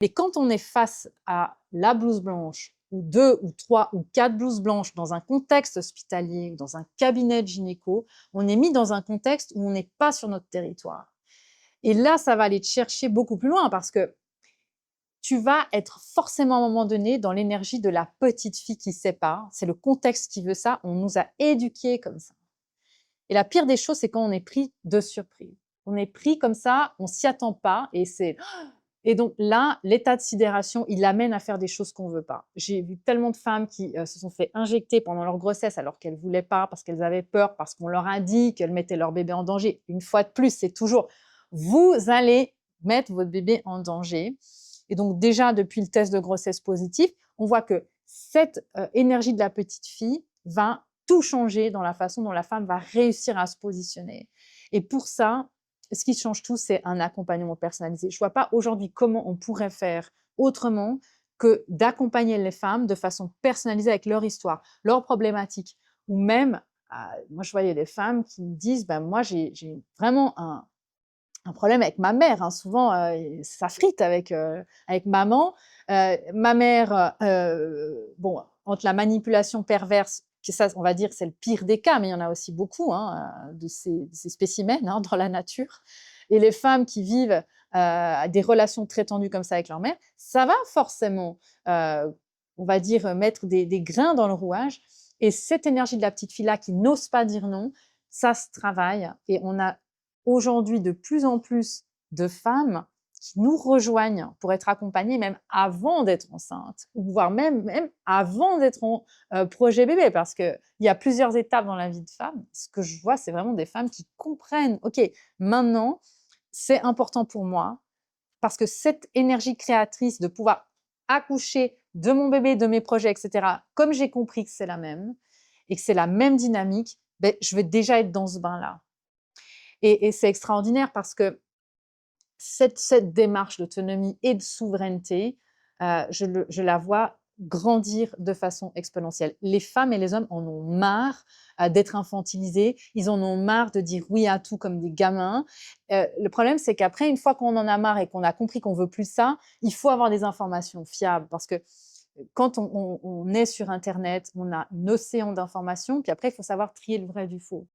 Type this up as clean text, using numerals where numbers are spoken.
Mais quand on est face à la blouse blanche, ou 2 ou 3 ou 4 blouses blanches dans un contexte hospitalier, dans un cabinet de gynéco, on est mis dans un contexte où on n'est pas sur notre territoire. Et là, ça va aller te chercher beaucoup plus loin parce que tu vas être forcément à un moment donné dans l'énergie de la petite fille qui ne sait pas. C'est le contexte qui veut ça. On nous a éduqués comme ça. Et la pire des choses, c'est quand on est pris de surprise. On est pris comme ça, on s'y attend pas et donc là, l'état de sidération, il l'amène à faire des choses qu'on veut pas. J'ai vu tellement de femmes qui se sont fait injecter pendant leur grossesse alors qu'elles voulaient pas, parce qu'elles avaient peur, parce qu'on leur a dit qu'elles mettaient leur bébé en danger. Une fois de plus, c'est toujours vous allez mettre votre bébé en danger. Et donc déjà, depuis le test de grossesse positif, on voit que cette énergie de la petite fille va tout changer dans la façon dont la femme va réussir à se positionner. Et pour ça, ce qui change tout, c'est un accompagnement personnalisé. Je ne vois pas aujourd'hui comment on pourrait faire autrement que d'accompagner les femmes de façon personnalisée avec leur histoire, leurs problématiques. Ou même, moi je voyais des femmes qui me disent, ben, moi j'ai vraiment un problème avec ma mère. Hein. Souvent, ça frite avec maman. Ma mère, bon, entre la manipulation perverse, que ça, on va dire, c'est le pire des cas, mais il y en a aussi beaucoup hein, de ces spécimens hein, dans la nature. Et les femmes qui vivent des relations très tendues comme ça avec leur mère, ça va forcément, on va dire, mettre des grains dans le rouage. Et cette énergie de la petite fille-là qui n'ose pas dire non, ça se travaille. Et on a aujourd'hui de plus en plus de femmes qui nous rejoignent pour être accompagnées même avant d'être enceinte, ou voire même avant d'être en projet bébé, parce qu'il y a plusieurs étapes dans la vie de femme. Ce que je vois, c'est vraiment des femmes qui comprennent, ok, maintenant, c'est important pour moi, parce que cette énergie créatrice de pouvoir accoucher de mon bébé, de mes projets, etc., comme j'ai compris que c'est la même, et que c'est la même dynamique, ben, je vais déjà être dans ce bain-là. Et c'est extraordinaire parce que cette démarche d'autonomie et de souveraineté, je la vois grandir de façon exponentielle. Les femmes et les hommes en ont marre d'être infantilisés, ils en ont marre de dire oui à tout comme des gamins. Le problème, c'est qu'après, une fois qu'on en a marre et qu'on a compris qu'on veut plus ça, il faut avoir des informations fiables parce que quand on est sur Internet, on a un océan d'informations, puis après, il faut savoir trier le vrai du faux.